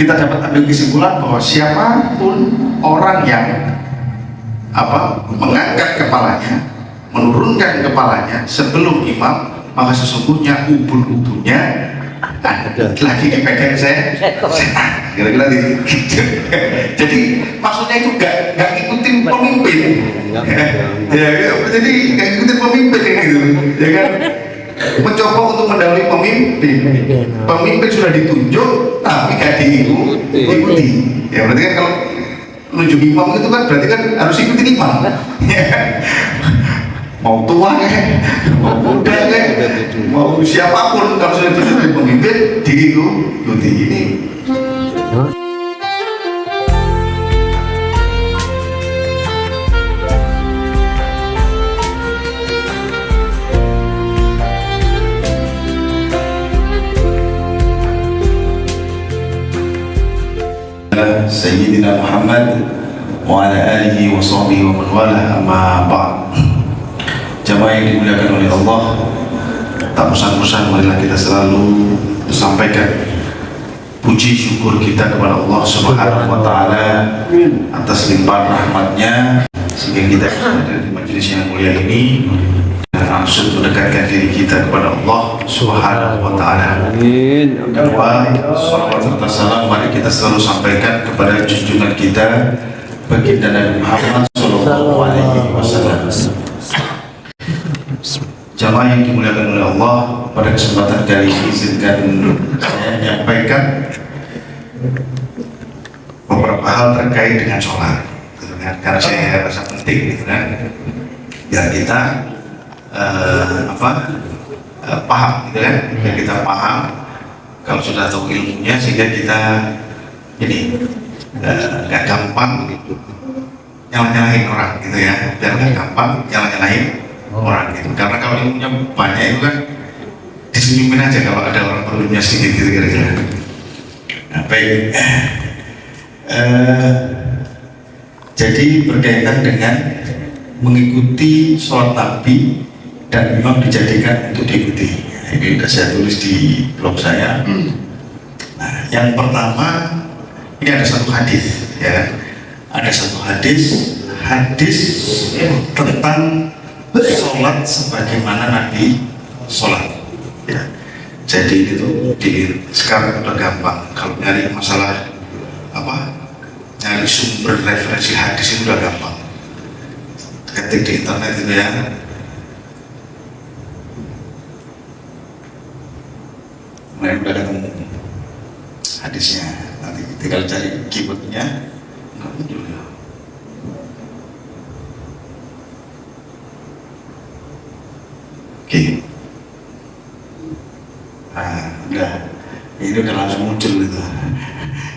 kita dapat ambil kesimpulan bahwa siapapun orang yang mengangkat kepalanya, menurunkan kepalanya sebelum imam, maka sesungguhnya ubun-ubunnya lagi dipegang setan, kira-kira gitu. Jadi maksudnya itu gak ngikutin pemimpin, ya, jadi gak ngikutin pemimpin gitu, ya kan? Mencoba untuk mendahului pemimpin sudah ditunjuk tapi gak diikuti. Ya berarti kan kalau nunjuk imam itu kan berarti kan harus ikutin imam. Mau tua mau muda mau siapapun, kalau sudah ditunjuk dari pemimpin diikuti. Ini Sayyidina Muhammad wa ala alihi wa sahbihi wa man wala, amma ba'd. Jamaah yang dimuliakan oleh Allah, tak bosan-bosan marilah kita selalu sampaikan puji syukur kita kepada Allah Subhanahu wa taala atas limpahan rahmatnya sehingga kita ada di majelis yang mulia ini dan langsung mendekatkan diri kita kepada Allah Subhanahu wa taala. Kedua, salawat serta salam mari kita selalu sampaikan kepada junjungan kita baginda Nabi Muhammad sallallahu alaihi wasallam. Jamaah yang dimuliakan oleh Allah, pada kesempatan kali ini izinkan saya menyampaikan beberapa hal terkait dengan sholat, karena saya rasa penting gitu kan, biar kita paham gitu kan, biar kita paham kalau sudah tahu ilmunya sehingga kita ini gak gampang nyalah-nyalahin orang gitu ya, biar gak gampang nyalah-nyalahin orang gitu. Karena kalau ilmunya banyak itu kan disenyumin aja kalau ada orang perlunya sedikit gitu kira-kira. Nah, baik. Jadi berkaitan dengan mengikuti sholat Nabi dan memang dijadikan untuk diikuti. Ini sudah saya tulis di blog saya. Nah, yang pertama ini ada satu hadis, ya. Ada satu hadis tentang sholat sebagaimana Nabi sholat, ya. Jadi itu sekarang udah gampang kalau nyari masalah nyari sumber referensi hadis itu udah gampang, ketik di internet itu ya. Mulai udah ketemu hadisnya, nanti tinggal cari keywordnya nggak muncul ya. Oke. Nah, ini udah langsung muncul gitu.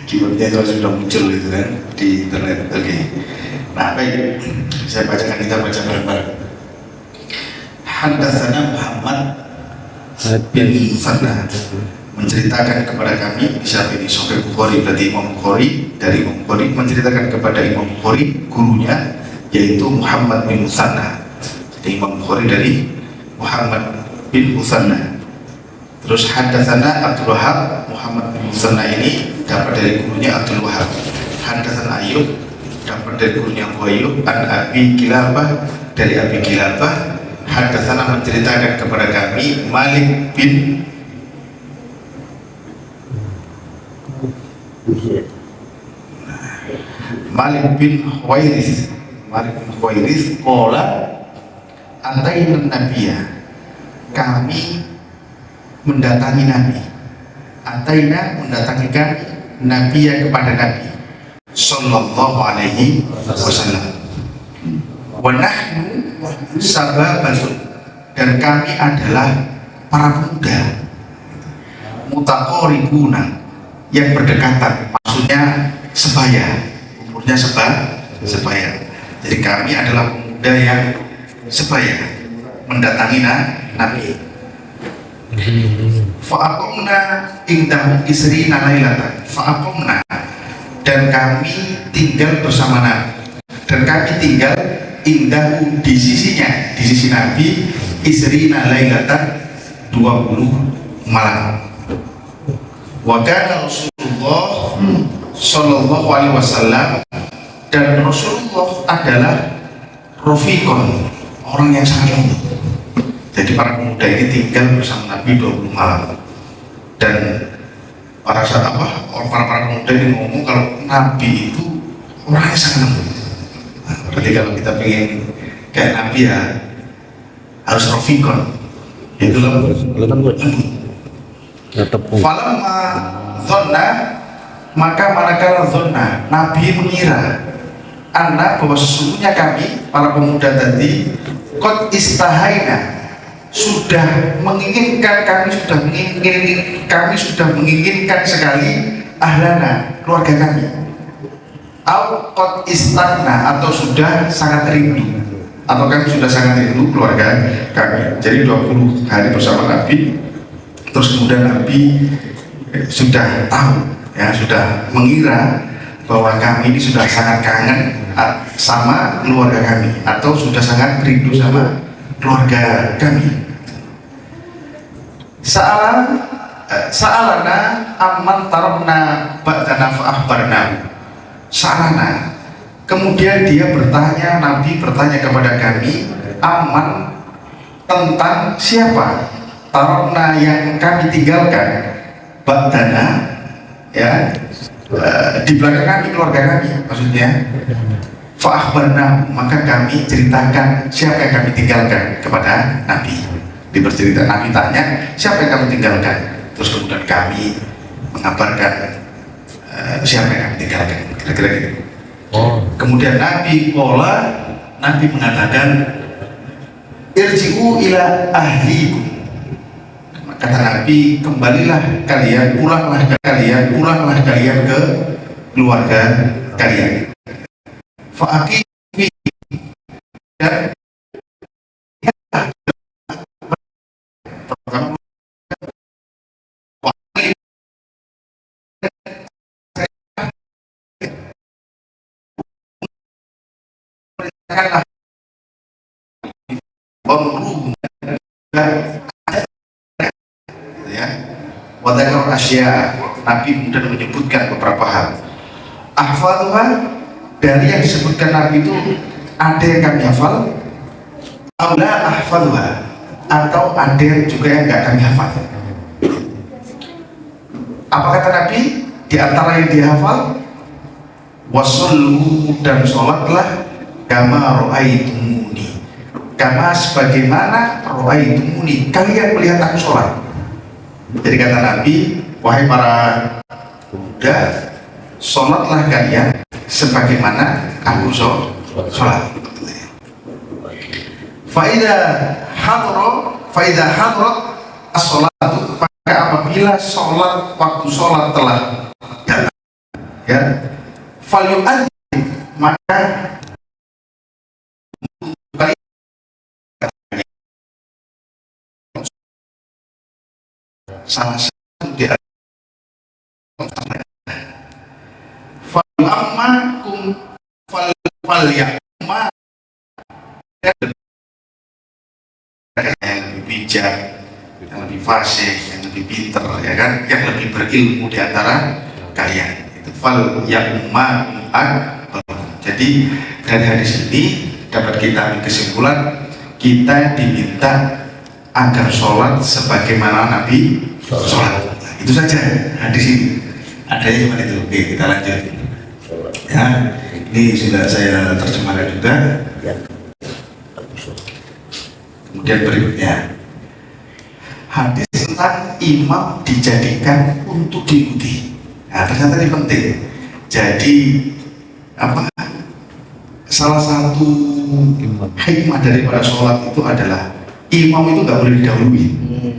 Keywordnya itu sudah muncul gitu kan di internet. Oke. Nah, baik. Saya bacakan, kita baca bareng-bareng. Haddatsana Muhammad bin Musanna menceritakan kepada kami, bisa ini Sahih Bukhari, berarti Imam Bukhari, dari Imam Bukhari menceritakan kepada Imam Bukhari gurunya yaitu Muhammad bin Musanna. Jadi Imam Bukhari dari Muhammad bin Musanna. Terus haddatsana Abdul Wahab, Muhammad bin Musanna ini dapat dari gurunya Abdul Wahab. Haddatsana Ayyub, dapat dari gurunya Abu Ayyub, an Abi Kilabah, dari Abi Kilabah. Haddatsana menceritakan kepada kami Malik bin Huwairis. Malik bin Huwairis qala antainan Nabiya, kami mendatangi Nabi. Antaina mendatangi kami, Nabiya kepada Nabi sallallahu alaihi wasallam. Wa nahnu sababatun, dan kami adalah para pemuda mutaqaribuna, yang berdekatan, maksudnya sebaya, umurnya sebaya. Jadi kami adalah pemuda yang sebaya mendatangi Nabi. Fa'aqamna indahu isrina lailatan. Fa'aqamna, dan kami tinggal bersama Nabi, dan kami tinggal indahu di sisinya, di sisi Nabi, isrina lailatan 20 malam. Wa kana Rasulullah Shallallahu Alaihi Wasallam, dan Rasulullah adalah Rafiqon, orang yang sangat lembut. Jadi para pemuda ini tinggal bersama Nabi 20 malam, dan para pemuda ini ngomong kalau Nabi itu orangnya sangat lembut. Nah, berarti kalau kita pengen kayak Nabi ya harus Rafiqon, itu lembut. Falamma dzanna, maka manakala dzanna, Nabi mengira bahwa sesungguhnya kami para pemuda tadi qad istahaina, sudah menginginkan, kami sudah menginginkan sekali ahlana, keluarga kami, au qad istagna, atau sudah sangat rindu, atau kami sudah sangat rindu keluarga kami. Jadi 20 hari bersama Nabi, terus kemudian Nabi sudah tahu, ya, sudah mengira bahwa kami ini sudah sangat kangen sama keluarga kami, atau sudah sangat rindu sama keluarga kami. Sa'alana amman tarabna ba'dana fa'ahbarna. Sa'alana, kemudian dia bertanya, Nabi bertanya kepada kami, aman, tentang siapa, tarabna, yang kami tinggalkan, ba'dana, ya, di belakang kami, keluarga kami maksudnya. Fa'ahbarna, maka kami ceritakan siapa yang kami tinggalkan kepada Nabi. Dibercerita, Nabi tanya siapa yang kami tinggalkan, terus kemudian kami mengabarkan siapa yang kami tinggalkan, kira-kira gitu. Kemudian Nabi mengatakan irji'u ila ahlikum, kata Nabi, kembalilah kalian, pulanglah kalian ke keluarga kalian. Fa'aqimi, dan ya, wadakar asya, Nabi kemudian menyebutkan beberapa hal. Ahfaduha, dari yang disebutkan Nabi itu ada yang kami hafal, aula ahfaduha, atau ada yang juga yang nggak kami hafal. Apa kata Nabi? Di antara yang dihafal, wasallu, dan sholatlah kama ro'aitumuni, kama sebagaimana ro'aitumuni, kalian melihat aku sholat. Jadi kata Nabi, wahai para pemuda, sholatlah kalian sebagaimana aku sholat. Faida hadrat as-sholatu, maka apabila sholat, waktu sholat telah datang, ya, falyu'adzin, maka salah satu di falyammakum falyamma, yang lebih bijak, yang lebih fasih, yang lebih pinter, ya kan, yang lebih berilmu di antara kalian, itu falyamma. Jadi dari hadis ini dapat kita ambil kesimpulan, kita diminta agar sholat sebagaimana Nabi sholat. Nah, itu saja hadis ini, adanya cuma itu. Oke, kita lanjut ya. Ini sudah saya terjemahkan juga. Kemudian berikutnya, hadis tentang imam dijadikan untuk diikuti. Nah, ternyata ini penting. Jadi salah satu hikmah daripada sholat itu adalah imam itu nggak boleh didahului.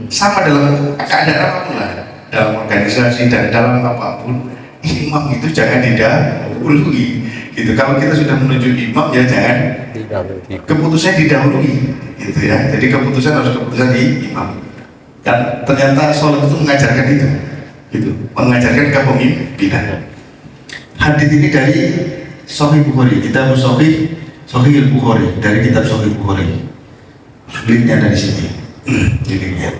Sama dalam keadaan apapun lah, dalam organisasi dan dalam apapun, imam itu jangan didahului. Gitu. Kalau kita sudah menuju imam, ya jangan keputusannya didahului. Gitu ya. Jadi keputusan harus keputusan di imam. Dan ternyata sholat itu mengajarkan itu. Gitu. Mengajarkan kepemimpinan. Hadis ini dari Sahih Bukhari, kitab Sahih Bukhari, dari kitab Sahih Bukhari. Linknya dari sini. Linknya.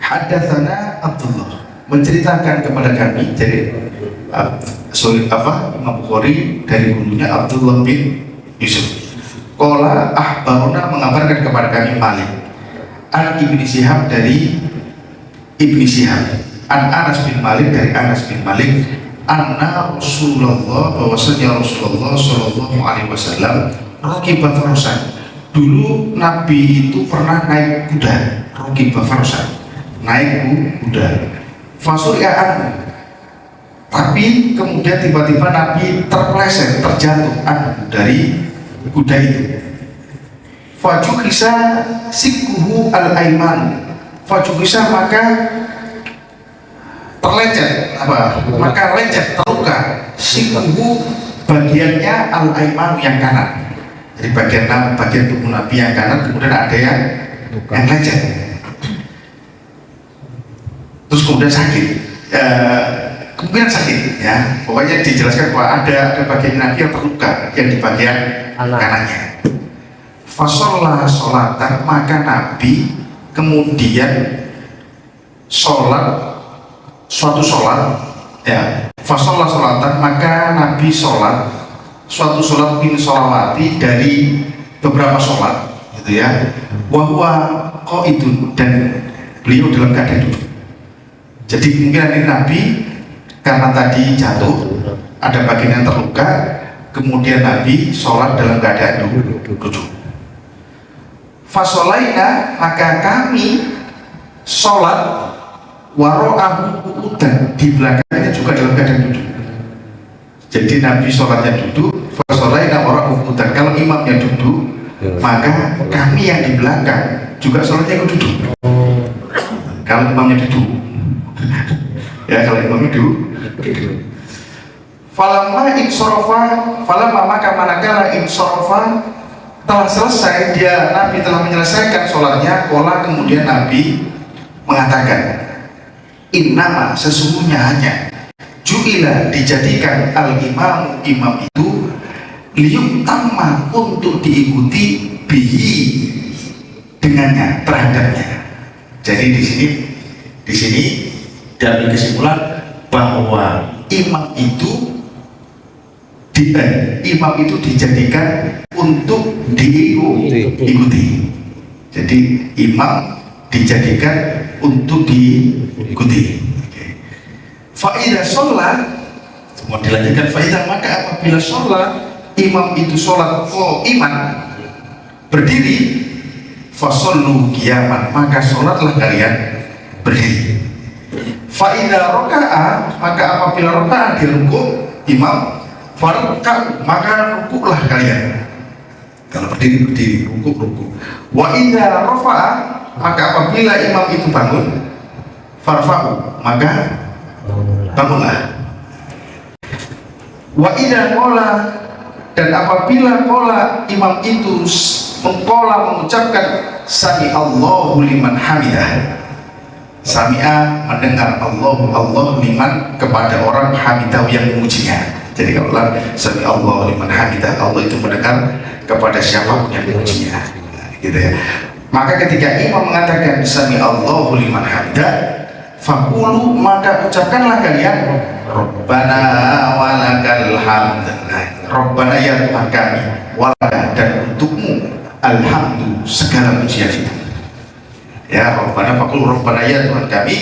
Hadatsana Abdullah. menceritakan kepada kami, jadi Imam Bukhari dari gurunya Abdullah bin Yusuf. Qala ahbaruna mengabarkan kepada kami Malik an Ibni Syihab dari Ibni Syihab an Anas bin Malik dari Anas bin Malik anna Rasulullah bahwasanya Rasulullah Shallallahu Alaihi Wasallam rakiba farusan. Dulu Nabi itu pernah naik kuda, rakiba farusan, naik kuda. Fasuri'an, tapi kemudian tiba-tiba Nabi terpleset, terjatuh dari kuda itu. Fajukisa sikuhu al-aiman, fajukisa maka terlecet, maka lecet, terluka. Sikuhu bagiannya al-aiman yang kanan. Jadi bagian tubuh Nabi yang kanan kemudian ada yang lecet. Terus kemudian sakit, kemungkinan sakit ya. Pokoknya dijelaskan bahwa ada bagian Nabi yang terluka yang di bagian kanannya. Fasolah sholatan, maka Nabi kemudian sholat suatu sholat ya. Fasolah sholatan, maka Nabi sholat suatu sholat min sholawati dari beberapa sholat gitu ya. Wahwa qaidun, dan beliau dalam keadaan duduk. Jadi kemungkinan ini Nabi karena tadi jatuh, ada bagian yang terluka, kemudian Nabi sholat dalam keadaan duduk. Fasolaina, maka kami sholat waro'ahu udan, di belakangnya juga dalam keadaan duduk. Jadi Nabi sholatnya duduk, fasolaina waro'ahu udan. Kalau imamnya duduk, maka kami yang di belakang juga sholatnya ikut duduk. Kalau imamnya duduk ya, kalau imamnya duduk. Falamma maka manakala insorofa, telah selesai dia, Nabi telah menyelesaikan sholatnya. Kola, kemudian Nabi mengatakan, innama, sesungguhnya hanya, ju'ila, dijadikan al-imam, imam itu liyutamma, untuk diikuti, bihi, dengannya, terhadapnya. Jadi di sini diambil kesimpulan bahwa imam itu dijadikan untuk diikuti. Jadi imam dijadikan untuk diikuti. Faidah sholat, mau dilanjutkan faidah, maka apabila sholat imam itu sholat iman berdiri, fasollu qiyaman, maka sholatlah kalian berdiri. Faidah roka'a, maka apabila roka'a di rukuk imam, farka, maka rukuklah kalian. Kalau berdiri rukuk. Wa idza rafa'a, maka apabila imam itu bangun, farfa'u, maka bangunlah. Wa idza qala, dan apabila qala imam itu mengucapkan sami Allahu liman hamidah, sami'a, mendengar, Allah liman, kepada orang hamidah yang memujinya. Jadi kalau sami Allah liman hamidah, Allah itu mendengar kepada siapapun yang memujinya, gitu ya. Maka ketika imam mengatakan sami Allahu liman hamidah, faqulu, maka ucapkanlah kalian Rabbana walakal hamd. Rabbana, ya Tuhan kami, walaka, dan untukmu, alhamdu, segala pujian itu. Ya Rabbana, faqulu Rabbana, ya Tuhan kami,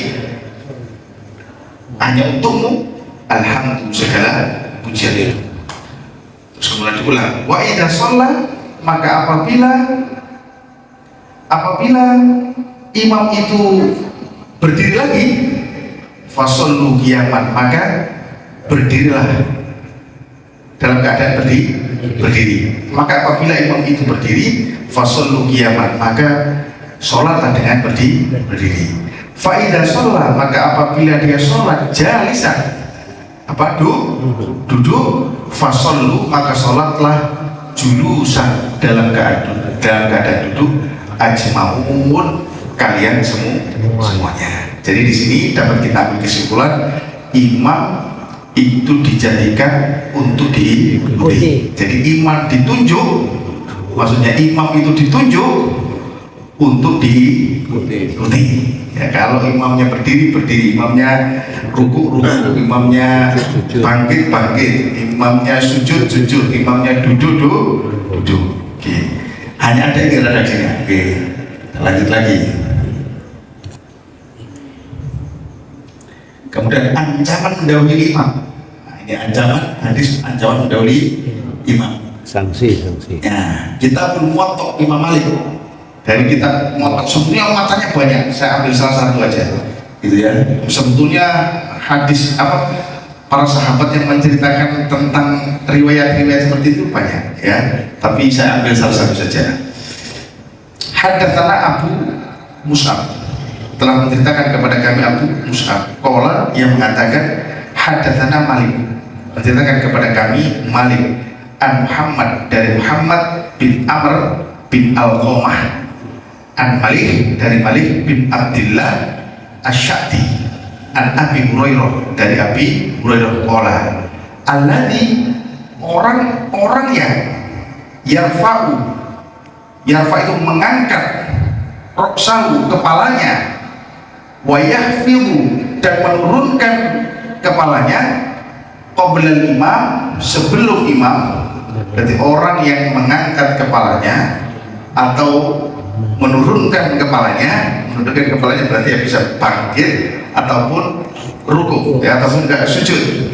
hanya untukmu, alhamdu, segala pujian itu. Terus kemudian diulang, wa idza shalla, maka apabila imam itu berdiri lagi, fasollu qiyaman, maka berdirilah dalam keadaan berdiri. Maka apabila imam itu berdiri, fasollu qiyaman, maka sholatlah dengan berdiri. Faidah sholat, maka apabila dia sholat jalisan, duduk, fasollu, maka sholatlah julusan, dalam keadaan duduk, ajma'un, kalian semuanya. Jadi di sini dapat kita ambil kesimpulan, imam itu dijadikan untuk diikuti. Jadi imam ditunjuk, maksudnya imam itu ditunjuk untuk diikuti. Ya, kalau imamnya berdiri, imamnya ruku, imamnya bangkit, imamnya sujud, imamnya duduk. Oke. Hanya ada yang redaksinya. Oke. Lanjut lagi. Kemudian ancaman mendahului imam. Nah, ini ancaman mendahului imam. Sanksi. Ya, kita pun motok Imam Malik. Dari kita motok sebetulnya matanya banyak. Saya ambil salah satu aja. Gitu ya. Sebetulnya hadis para sahabat yang menceritakan tentang riwayat-riwayat seperti itu banyak ya. Tapi saya ambil salah satu saja. Haddatsana Abu Mus'ab, telah menceritakan kepada kami Abu Mus'ab qala, yang mengatakan haddatsana Malik, menceritakan kepada kami Malik an Muhammad, dari Muhammad bin Amr bin Alqamah, an Malik, dari Malik bin Abdillah Asy-Sya'bi, an Abi Hurairah, dari Abi Hurairah qala, alladzi, orang yang yarfa itu mengangkat roksahu, kepalanya, wa yahfidu, dan menurunkan kepalanya, qoblal imam, sebelum imam. Berarti orang yang mengangkat kepalanya atau menurunkan kepalanya berarti ya bisa bangkit ataupun ruku ya, ataupun enggak sujud.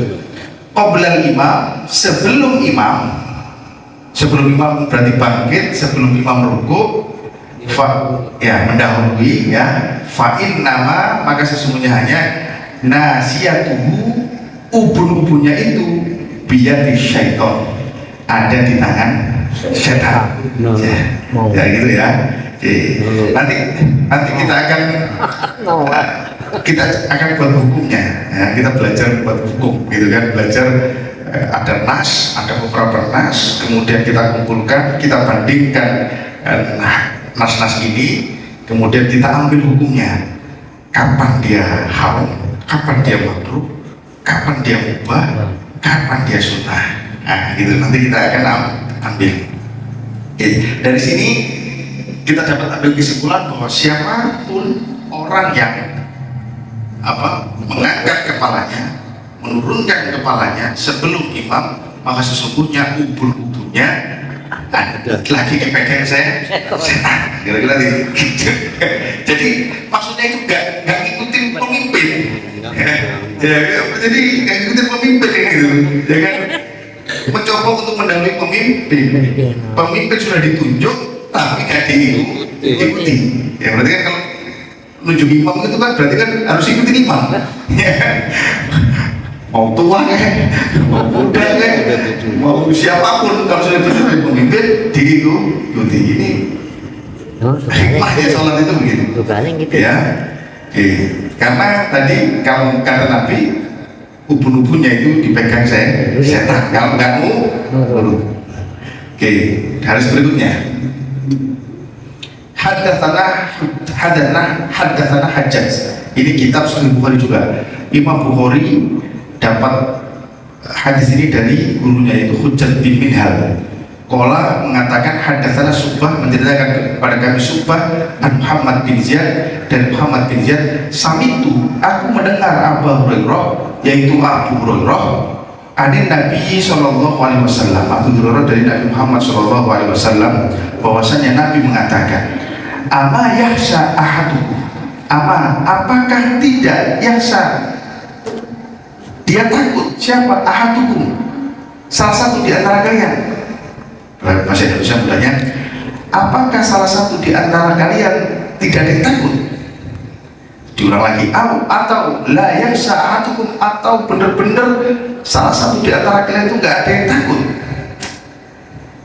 Qoblal imam, sebelum imam berarti bangkit, sebelum imam ruku, mendahului ya. Fa'in nama, maka sesungguhnya hanya nasiyatuhu, ubun-ubunnya itu biyadi syaiton, ada di tangan setan. Ya gitu ya. Nanti kita akan buat hukumnya ya, kita belajar buat hukum gitu kan, belajar ada nas, ada beberapa nas, kemudian kita kumpulkan, kita bandingkan nas-nas ini, kemudian kita ambil hukumnya, kapan dia haram, kapan dia makruh, kapan dia mubah, kapan dia sunnah. Nah gitu, nanti kita akan ambil. Dari sini kita dapat ambil kesimpulan bahwa siapapun orang yang mengangkat kepalanya, menurunkan kepalanya sebelum imam, maka sesungguhnya ubun-ubunnya lagi dipegang setan, kira-kira gitu. Jadi maksudnya itu gak ngikutin pemimpin ya, jadi gak ngikutin pemimpin gitu ya kan, mencoba untuk mendahului pemimpin sudah ditunjuk tapi gak diikuti ya. Berarti kan kalau nunjuk imam itu kan berarti kan harus ikutin imam ya. Mau tua mau muda mau siapapun, kalau sudah jadi pemimpin diikuti. Ini hikmahnya sholat itu begitu ya. Karena tadi kalau kata Nabi, ubun-ubunnya itu dipegang setan, kalau nggak mau nurut. Harus berikutnya haddatsana Hajjaj. Ini kitab Sahih Bukhari juga. Imam Bukhari dapat hadis ini dari gurunya, yaitu Hujjat bin Minhal. Qala, mengatakan haddatsana Syu'bah, menceritakan kepada kami Syu'bah an Muhammad bin Ziyad, dan Muhammad bin Ziyad, samitu, aku mendengar Abu Hurairah, yaitu Abu Hurairah, adin Nabi sallallahu alaihi wasallam, Abu Hurairah dari Nabi Muhammad sallallahu alaihi wasallam, bahwasanya Nabi mengatakan, ama yahsa ahadukum, apakah tidak yahsa, dia takut, siapa? Ahadukum, salah satu di antara kalian. Bahasa Indonesia mudahnya, apakah salah satu di antara kalian tidak ada yang takut? Diulang lagi, atau la yahsa ahadukum, atau benar-benar salah satu di antara kalian itu nggak ada yang takut.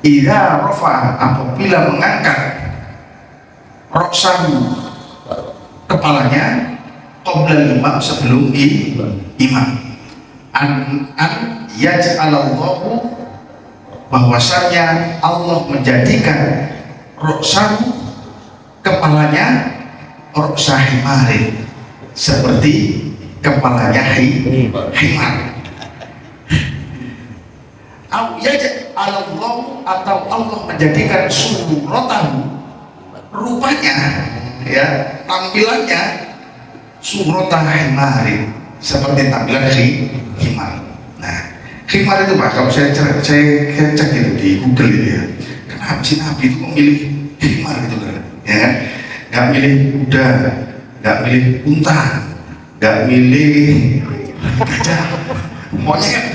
Idza rafa, apabila mengangkat roksahu, kepalanya, qabla imam, sebelum imam, an yaj'alallahu, bahwasanya Allah menjadikan roksahu, kepalanya, roksahimarin, seperti kepalanya himar. Au yaj'alallahu, atau Allah menjadikan suratahu, rupanya ya, tampilannya suratan himari, seperti tampilan himar. Nah, himar itu Pak, kalau saya cek itu di Google itu ya, kenapa sih Nabi itu memilih himar gitu kan? Ya kan? Nggak milih kuda, nggak milih unta, nggak milih gajah, monyet.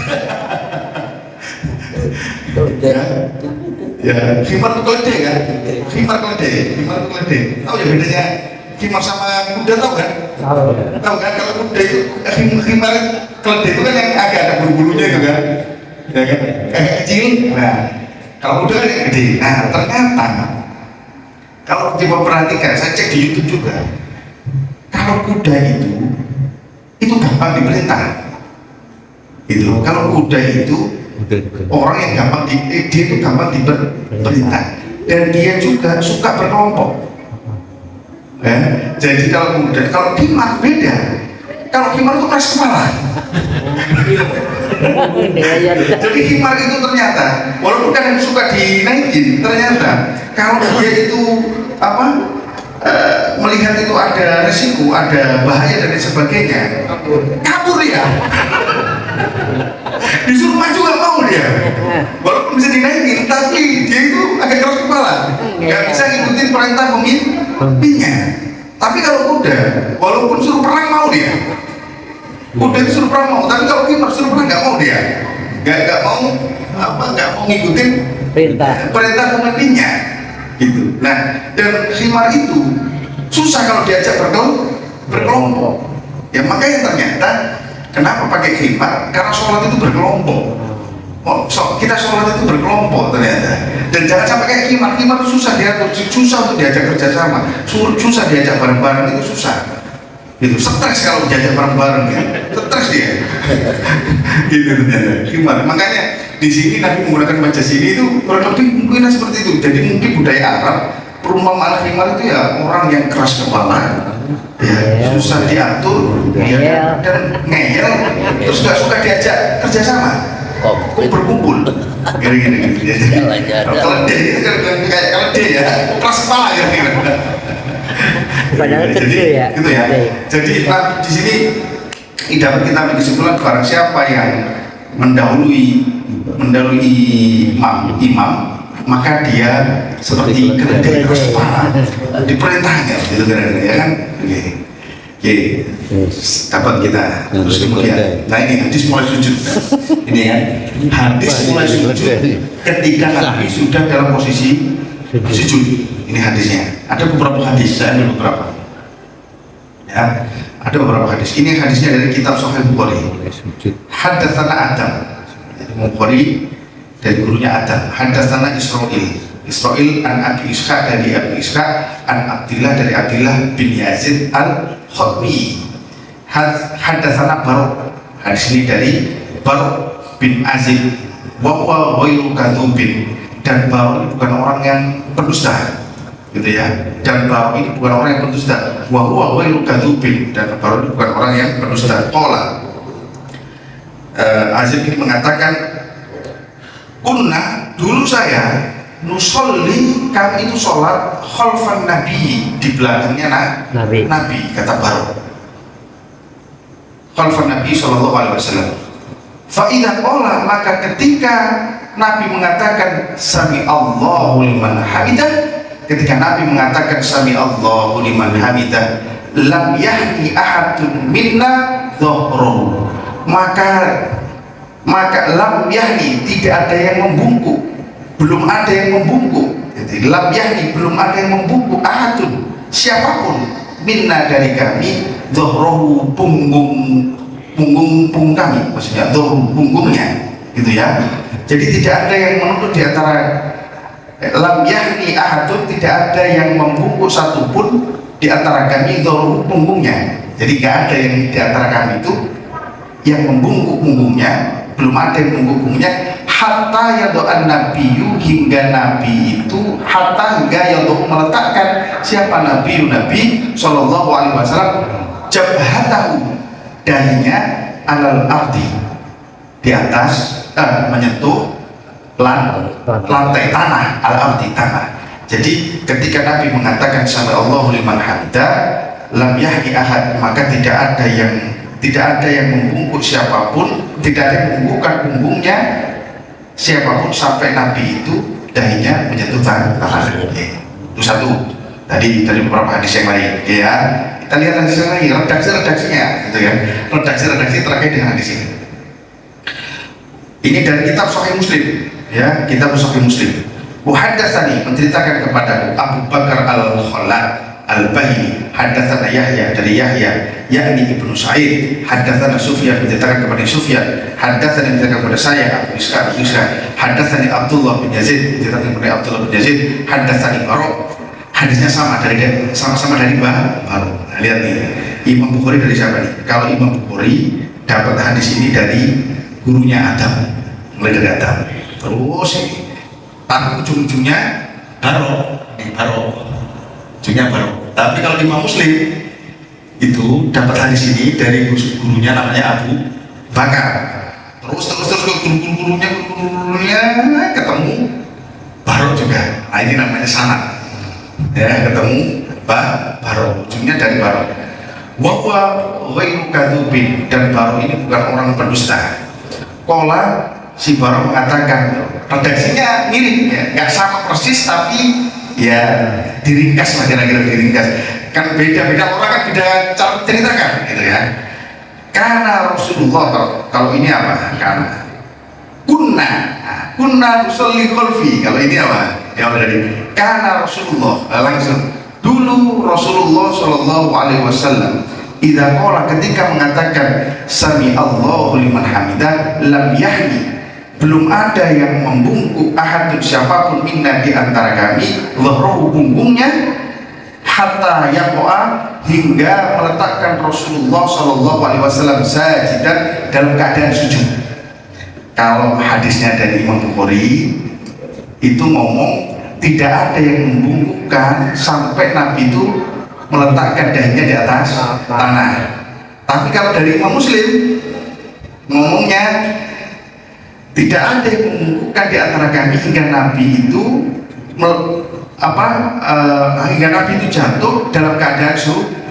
Ya, himar itu keledai kan? Himar keledai. Tahu ya bedanya himar sama kuda, tahu kan? Tahu kan, kalau kuda itu himar keledai itu kan yang agak ada bulu-bulunya itu kan? Ya kan? Agak kecil. Nah, kalau kuda kan yang gede. Nah, ternyata kalau coba perhatikan, saya cek di YouTube juga. Kalau kuda itu gampang diperintah. Itu kalau kuda itu orang yang gampang dia itu gampang diperintah, dan dia juga suka berkelompok. Jadi kalau himar beda. Kalau himar itu keras kepala. Jadi himar itu ternyata walaupun kadang suka dinaikin, ternyata kalau dia itu melihat itu ada resiko, ada bahaya dan sebagainya, kabur ya. Disuruh maju nggak mau dia, walaupun bisa dinaikin, tapi dia itu agak keras kepala, nggak bisa ngikutin perintah pemimpinnya. Tapi kalau kuda, walaupun suruh perang mau dia. Kuda itu suruh perang mau, tapi kalau himar suruh perang nggak mau dia, nggak mau ngikutin perintah pemimpinnya, gitu. Nah, dan himar itu susah kalau diajak berkelompok. Ya makanya ternyata kenapa pakai himar? Karena sholat itu berkelompok. Kita sholat itu berkelompok ternyata. Dan jangan sampai kayak himar susah diatur, susah untuk diajak kerjasama, susah diajak bareng-bareng, itu susah. Itu stres kalau diajak bareng-bareng ya, stres dia. Gitu ternyata himar. Makanya di sini Nabi menggunakan majas ini itu kurang lebih mungkin seperti itu. Jadi mungkin budaya Arab perumpamaan himar itu ya orang yang keras kepala, ya susah diatur, ya, dan ngeyel, terus nggak suka diajak kerjasama, kok berkumpul, gini. Kalau dia kayak dia ya keras kepala gitu. Padahal kecil ya. Gitu ya. Jadi di sini dapat kita ambil kesimpulan barang siapa yang mendahului imam, maka dia seperti keledai keras kepala, diperintahnya gitu ya kan. Oke, dapat kita. Terus kemudian, nah ini hadis mulai sujud. Ini ya, hadis mulai sujud ketika Nabi sudah dalam posisi sujud. Ini hadisnya. Ada beberapa hadis, saya ambil beberapa. Ya, ada beberapa hadis. Ini hadisnya dari kitab Sahih Bukhari. Haddatsana Adam. Bukhari dari gurunya Adam. Haddatsana Israil an Abi Ishaq dari Abi Ishaq an Abdillah dari Abdillah bin Yazid al-Khatmi. Haddatsana Barok. Hadis ini dari Barok bin Azib. Wa huwa ghairu kadzubin, dan Barok bukan orang yang pendusta, gitu ya. Dan Barok ini bukan orang yang pendusta. Wa huwa ghairu kadzubin, dan Barok bukan orang yang pendusta. Qala Azib ini mengatakan, kunna, dulu saya nusolli, kami itu sholat khalfan Nabi, di belakangnya Nabi, kata Barok, khalfan Nabi SAW. Fa'idha qala, maka ketika Nabi mengatakan sami Allahu liman hamidah, ketika Nabi mengatakan sami Allahu liman hamidah, lam yahni ahadun minna dhuhruhu, maka lam yahni, tidak ada yang membungkuk, belum ada yang membungkuk. Jadi lam yahni, belum ada yang membungkuk, ahadun, siapapun, minna, dari kami, dhuhruhu, punggung kami, maksudnya dhuhruhu, punggungnya, gitu ya. Jadi tidak ada yang menuntut di antara lam yahni ahadun, tidak ada yang membungkuk satupun di antara kami, dhuhruhu, punggungnya. Jadi nggak ada yang di antara kami itu yang membungkuk punggungnya, belum ada yang membungkuk punggungnya, hatta yadu'an nabiyyu, hingga Nabi itu, hatta, hingga yadu'u, meletakkan, siapa Nabi sallallahu alaihi wasallam, jabhatahu, dahinya, alal ardi, di atas, menyentuh lantai tanah, al ardi, tanah, Jadi ketika Nabi mengatakan sami Allahu liman hamida, lam yahni ahad, maka tidak ada yang membungkuk siapapun, tidak ada yang membungkukkan punggungnya siapapun sampai Nabi itu dahinya menyentuh tanah. Itu satu. Tadi dari beberapa hadis yang lain, ya. Kita lihat hadis yang lain, redaksinya, gitu ya. Redaksi terkait dengan hadis ini. Ini dari kitab Sahih Muslim, ya, kitab Sahih Muslim. Muhaddatsani, menceritakan kepadaku Abu Bakar Al-Khalad Al-Bahili, haddatsana Yahya, dari Yahya, yakni Ibnu Sa'id, haddatsana Sufyan, menceritakan kepada Sufyan, haddatsani, menceritakan kepada saya Abu Ishaq, haddatsani Abdullah bin Yazid, menceritakan kepada Abdullah bin Yazid, haddatsani Baro. Hadisnya sama-sama dari Baro. Nah, lihat nih, Imam Bukhari dari siapa nih? Kalau Imam Bukhari dapat hadis ini dari gurunya Adam, mulai dari Adam. Terus ini, tapi ujung-ujungnya Baro. Ujungnya Baro. Tapi kalau Imam Muslim itu dapat hadis ini dari gurunya namanya Abu Bakar. Terus ke gurunya ketemu Baro juga. Nah, ini namanya sanad. Ya, ketemu Baro, ujungnya dari Baro. Wa ghairu kadzubin, dan Baro ini bukan orang pendusta. Kola, si Baro mengatakan, redaksinya mirip ya, nggak sama persis tapi ya diringkas lah, kira-kira diringkas. Kan beda-beda orang kan beda cara menceritakan gitu ya. Karena Rasulullah, kalau ini apa? Karena kunna nusalli khalfi, kalau ini apa? Ya dari karena Rasulullah, langsung dulu Rasulullah Shallallahu Alaihi Wasallam idza qala, ketika mengatakan sami Allahu liman hamidah, lam yahni, belum ada yang membungkuk ahadun siapapun minna di antara kami, dhahrahu, punggungnya, hatta yaqa'a, hingga meletakkan Rasulullah Shallallahu Alaihi Wasallam sajidan, dalam keadaan sujud. Kalau hadisnya dari Imam Bukhari itu ngomong tidak ada yang membungkukkan sampai Nabi itu meletakkan dahinya di atas tanah. Tapi kalau dari Imam Muslim ngomongnya tidak ada yang membungkukkan di antara kami hingga Nabi itu hingga Nabi itu jatuh dalam keadaan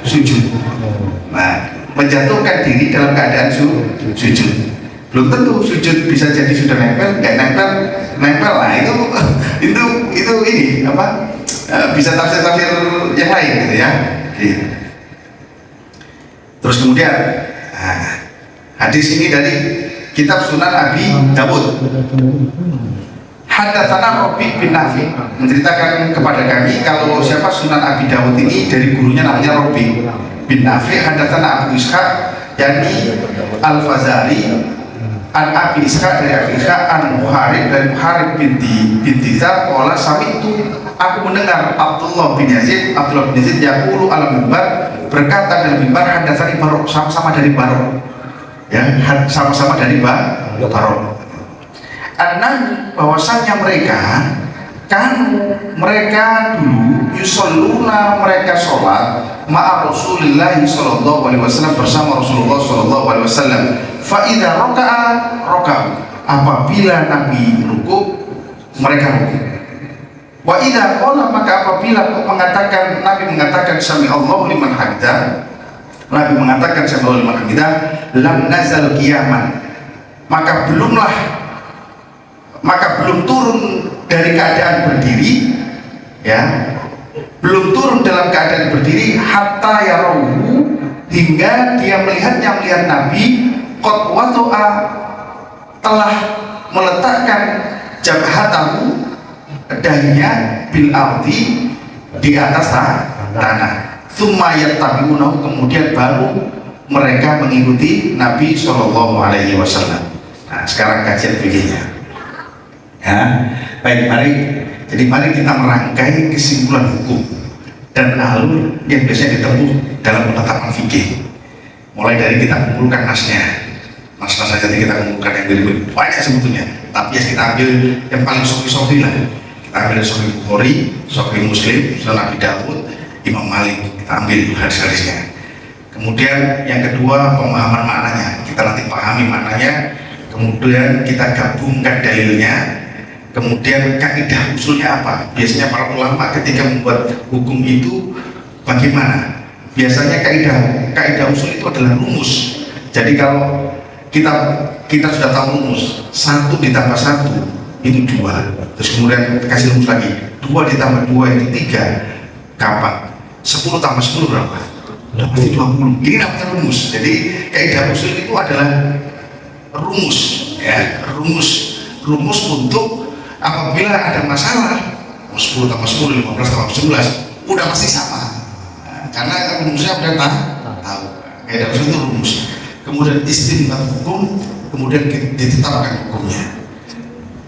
sujud. Nah, menjatuhkan diri dalam keadaan sujud. Belum tentu sujud, bisa jadi sudah nempel, nggak nempel. Nah itu ini apa? Bisa tafsir yang lain gitu ya. Terus kemudian hadis ini dari kitab Sunan Abi Dawud. Haddatsana Rabi bin Nafi, menceritakan kepada kami kalau siapa Sunan Abi Dawud ini dari gurunya namanya Rabi bin Nafi. Haddatsana Abu Ishaq, yakni Al-Fazari, an Abi Ishaq, dari Abi Ishaq, an Muharib, dari Muharib binti Zar, qala sami'tu, aku mendengar Abdullah bin Yazid yaqulu ala mimbar, berkata dalam mimbar, hadatsani Baro, sama-sama dari Baro, ya, sama-sama dari Baro. Annahu, bahwasannya mereka dulu yusalluna, mereka sholat ma'a Rasulillah sallallahu alaihi wasallam, bersama Rasulullah sallallahu alaihi wasallam. Fa idza raka'a, apabila Nabi ruku, mereka ruku. Wa idza qala, maka apabila Nabi mengatakan sami Allahu liman hamidah, Nabi mengatakan sami Allahu liman hamidah, lam nazal qiyaman, maka belum turun dari keadaan berdiri, ya, belum turun dalam keadaan berdiri, hatta yarawu, hingga dia melihat Nabi qad wada'a, telah meletakkan jabhatahu, dahinya, bil ardi, di atas tanah. Tsumma yattabi'unahu, kemudian baru mereka mengikuti Nabi Shallallahu Alaihi Wasallam. Nah, sekarang kajian fikihnya. Ya, baik, mari kita merangkai kesimpulan hukum dan alur yang biasanya ditempuh dalam penetapan fikih. Mulai dari kita mengumpulkan nas saja, kita mengumpulkan yang berikut banyak sebetulnya, tapi ya kita ambil yang paling sofi lah. Kita ambil Sahih Bukhari, Sahih Muslim, Sunan Abi Dawud, Imam Malik, kita ambil hadis-hadisnya. Kemudian yang kedua, pemahaman maknanya, kita nanti pahami maknanya, kemudian kita gabungkan dalilnya, Kemudian kaidah usulnya apa? Biasanya para ulama ketika membuat hukum itu bagaimana? Biasanya kaidah usul itu adalah rumus. Jadi kalau kita sudah tahu rumus, 1 ditambah 1 itu 2, terus kemudian kasih rumus lagi, 2 ditambah 2 itu 3, kapan? 10 tambah 10 berapa? Udah pasti 20. Ini namanya rumus. Jadi kaidah usul itu adalah rumus, ya, rumus untuk apabila ada masalah 10 tambah 10, 15 tambah 11 udah pasti sama. Nah, karena rumusnya udah tahu. Kaidah usul itu rumus. Kemudian istinbat hukum, kemudian ditetapkan hukumnya.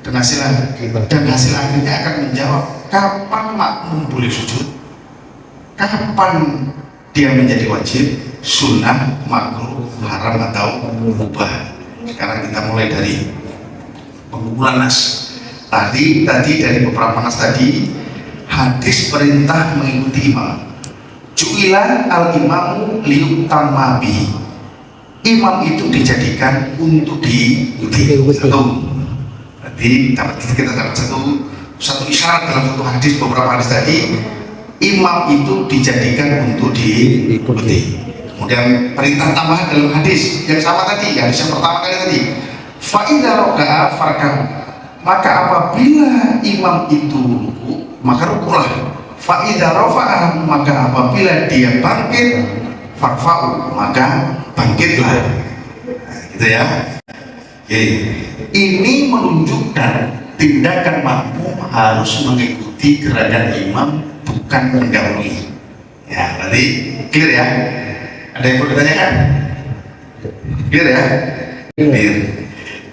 Dan hasil akhirnya akan menjawab kapan makmum boleh sujud, kapan dia menjadi wajib, sunnah, makruh, haram atau mubah. Sekarang kita mulai dari pengumpulan nas. Tadi dari beberapa nas tadi, hadis perintah mengikuti imam. Ju'ilan al-imamu liyutamma bihi. Imam itu dijadikan untuk diikuti. Satu. Berarti kita dapat satu isyarat dalam satu hadis, beberapa hadis tadi, imam itu dijadikan untuk diikuti. Kemudian perintah tambahan dalam hadis yang sama tadi, hadis yang pertama kali tadi, fa idza raka'a farka'u, maka apabila imam itu ruku, maka rukulah. Fa idza rafa'a, maka apabila dia bangkit, farfa'u, maka bangkitlah. Nah, gitu ya. Oke. Ini menunjukkan tindakan makmum harus mengikuti gerakan imam, bukan mendahului. Ya, berarti clear ya? Ada yang perlu ditanyakan? Clear ya? Clear.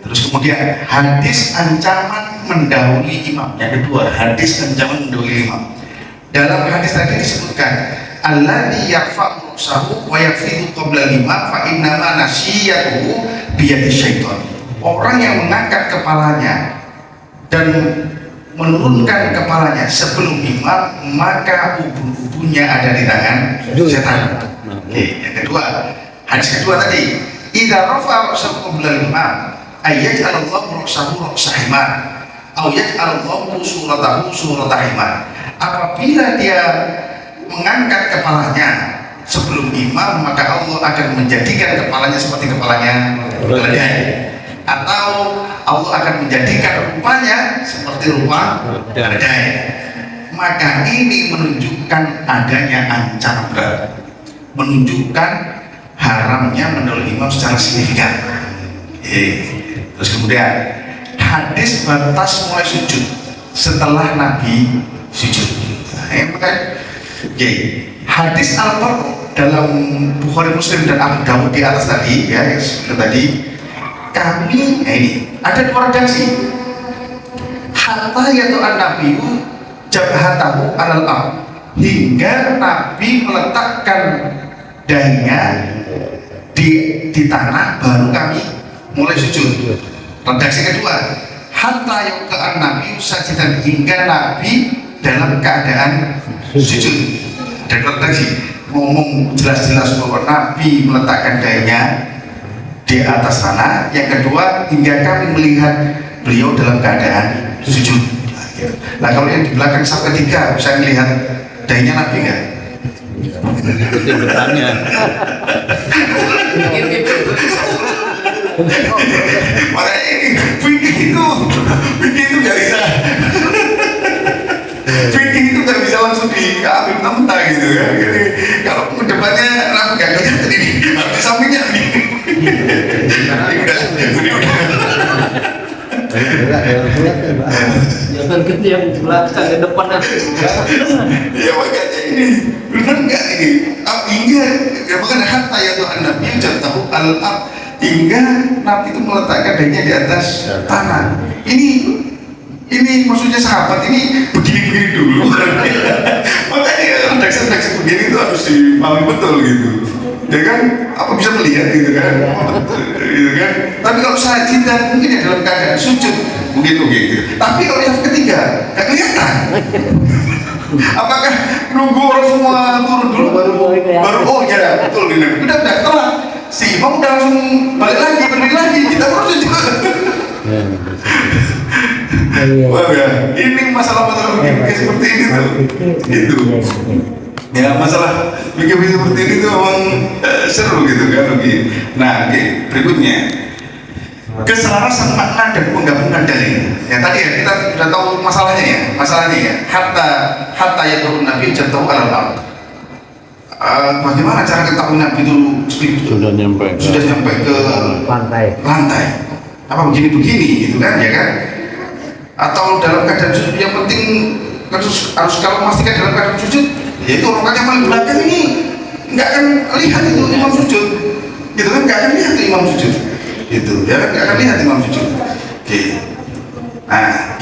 Terus kemudian hadis ancaman mendahului imam. Yang kedua, hadis ancaman mendahului imam. Dalam hadis tadi disebutkan alladzi yarfa'u ra'sahu wa yafidu qabla al-imam fa innama nasiyatuhu biyadi syaitan. Orang yang mengangkat kepalanya dan menurunkan kepalanya sebelum imam, maka ubun-ubunnya ada di tangan setan. Oke, yang kedua, hadis kedua tadi, idza rafa'a ra'sahu qabla al-imam ayyaj'alallahu ra'sahu ra'sa himar aw yaj'alallahu suratahu surata himar. Apabila dia mengangkat kepalanya sebelum imam, maka Allah akan menjadikan kepalanya seperti kepalanya keledai, atau Allah akan menjadikan rupanya seperti rupa keledai. Maka ini menunjukkan adanya ancaman berat, menunjukkan haramnya mendahului imam secara signifikan. Terus kemudian hadis batas mulai sujud setelah Nabi sujud. Hadis al-Barr dalam Bukhari, Muslim dan Abu Dawud di atas tadi, ya, tadi kami ini ada dua redaksi. Hatta yaitu an-nabiyyu jabhatahu alal-ard, hingga Nabi meletakkan dahinya di tanah baru kami mulai sujud. Redaksi kedua, hatta yaitu an-nabiyyu sajidan, hingga Nabi dalam keadaan sujud. Dan redaksi ngomong jelas-jelas bahwa Nabi meletakkan dahinya di atas tanah. Yang kedua, hingga kami melihat beliau dalam keadaan sujud. Nah, kalau yang di belakang saf ketiga bisa melihat dahinya Nabi nggak? Ikutin depannya. Makanya ini begitu nggak bisa. Fikih itu nggak bisa langsung diambil mentah gitu ya. Jadi, kalau depannya Nabi nggak kelihatan ini, harus di sampingnya nih. Ini udah. Jangan ke yang belakang, ke depan nanti. Ya makanya ini benar nggak ini? Hingga ya makanya hatta ya Tuhan Nabi jatuh al-ard, hingga Nabi itu meletakkan dahinya di atas tanah. Ini maksudnya sahabat ini begini-begini dulu. Makanya redaksi-redaksi begini itu harus dipahami betul gitu. Ya kan, apa bisa melihat gitu kan? Gitu kan? Tapi kalau sajidah mungkin ya dalam keadaan sujud mungkin gitu. Tapi kalau yang ketiga nggak kelihatan. Apakah nunggu orang semua turun dulu baru oh ya betul ini udah telat, si imam udah langsung balik lagi berdiri lagi, kita baru sujud. Iya. Wah, ya. Ini masalah-masalah fikih seperti ini tuh. Itu. Ya, masalah fikih seperti ini tuh memang seru gitu kan. Nah, berikutnya keselarasan makna dan penggabungan dalil. Ya tadi ya kita sudah tahu masalahnya ya. Hatta ya turun Nabi jatuh al-ard. Bagaimana cara ketahui Nabi itu sudah nyampe ke lantai. Apa begini gitu kan, ya kan? Atau dalam keadaan sujud, yang penting harus kalau memastikan dalam keadaan sujud, yaitu rokatnya paling belakang ini nggak akan lihat itu imam sujud, gitu kan? Nggak akan lihat itu imam sujud, gitu ya kan? Nggak akan lihat imam sujud. Oke. Nah,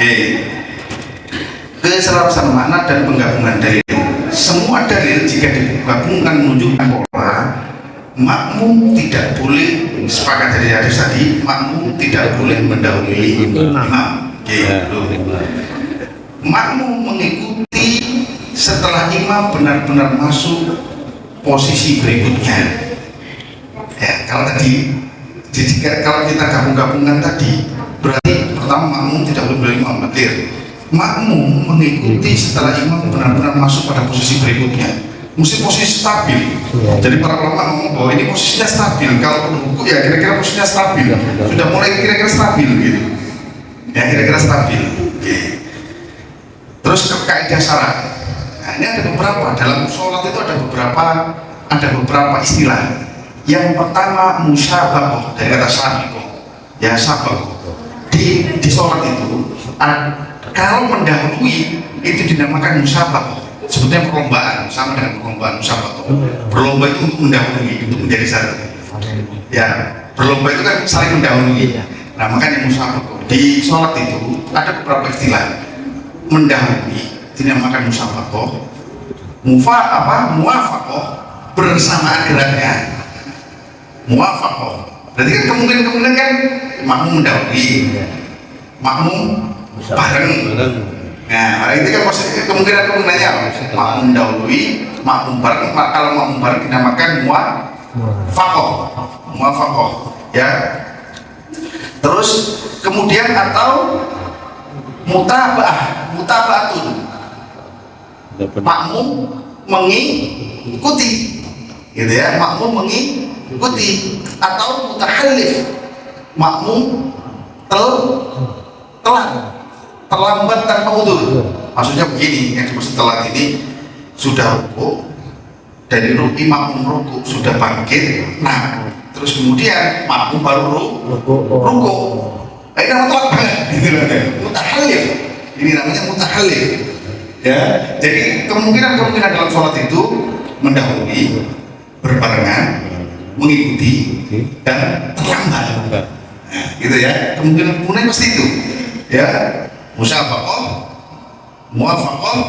keselarasan makna dan penggabungan dalil. Semua dalil jika digabungkan menunjukkan bahwa makmum tidak boleh, sepakat dari hadis tadi, makmum tidak boleh mendahului imam. Makmum mengikuti setelah imam benar-benar masuk posisi berikutnya. Ya, kalau tadi, jadi kalau kita gabung-gabungkan tadi, berarti pertama makmum tidak boleh imam, clear. Makmum mengikuti setelah imam benar-benar masuk pada posisi berikutnya, mesti posisi stabil. Jadi para ulama ngomong bahwa ini posisinya stabil. Kalau ruku ya kira-kira posisinya stabil, sudah mulai kira-kira stabil gitu. Ya kira-kira stabil. Terus kaidah syarat. Nah, ini ada beberapa dalam sholat itu ada beberapa istilah. Yang pertama musyabaqah, dari kata sabiqah. Ya sabiqah. Di sholat itu kalau mendahului itu dinamakan musyabaqah. Sebetulnya perlombaan, sama dengan perlombaan musyabaqah. Berlomba itu untuk mendahului, untuk menjadi satu. Ya, berlomba itu kan saling mendahului. Nah, makanya musyabaqah. Di sholat itu ada beberapa istilah. Mendahului dinamakan musyabaqah. Muwafaqah, bersamaan geraknya. Muwafaqah. Berarti kan kemungkinan kan makmum mendahului, makmum bareng. Nah, itu kan kemungkinannya makmum mendahului, makmum bareng. Kalau makmum bareng dinamakan muwafaqah. Ya. Terus kemudian atau mutaba'atun. Makmum mengikuti, gitu ya. Makmum mengikuti atau mutahallif. Makmum terlambat tanpa udzur. Maksudnya begini, yang dimaksud telat ini sudah rukuk, dari makmum rukuk sudah bangkit. Nah, terus kemudian makmum baru rukuk. Ini namanya telat banget. Mutahallif. Ini namanya mutahallif. Ya, jadi kemungkinan dalam sholat itu mendahului, berbarengan, mengikuti, dan terlambat. Nah, gitu ya. Kemungkinan pasti itu. Ya, musyabaqah, muwafaqah,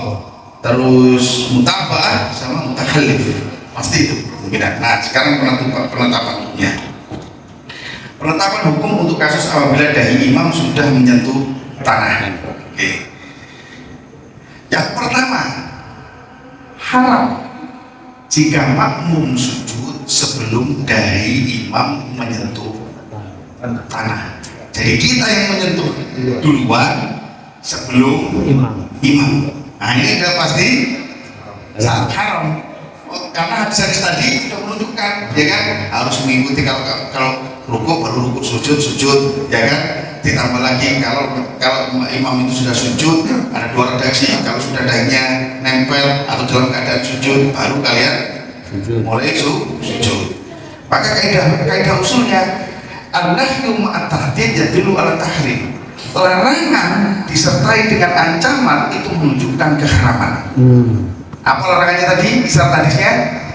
terus mutaba'ah sama mutakhallif. Pasti itu kemungkinan. Nah, sekarang penetapannya. Penetapan hukum untuk kasus apabila dahi imam sudah menyentuh tanah. Oke. Yang pertama, haram jika makmum sujud sebelum dahi imam menyentuh tanah. Jadi kita yang menyentuh duluan sebelum imam. Nah, ini sudah pasti sangat haram. Karena hadis tadi sudah menunjukkan, ya kan, harus mengikuti kalau rukuk baru rukuk, sujud, ya kan. Ditambah lagi kalau imam itu sudah sujud ada 2 redaksi, kalau sudah dahinya nempel atau dalam keadaan sujud baru kalian mulai sujud. Maka kaidah usulnya an-nahyu ma'at tahdid yadullu ala tahrim. Larangan disertai dengan ancaman itu menunjukkan keharaman. Apa larangannya tadi? Isyarat hadisnya?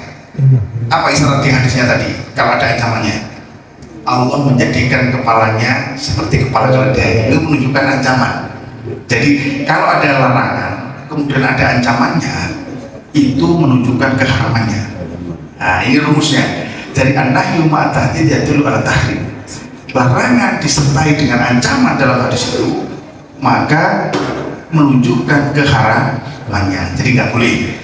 Apa isyarat di hadisnya tadi? Kalau ada ancamannya, Allah menjadikan kepalanya seperti kepala keledai. Itu menunjukkan ancaman. Jadi kalau ada larangan kemudian ada ancamannya, itu menunjukkan keharamannya. Nah, ini rumusnya. Jadi an-nahyu ma'at tahdid yadullu ala tahrim. Larangan disertai dengan ancaman dalam hadis itu maka menunjukkan keharamannya. Jadi nggak boleh.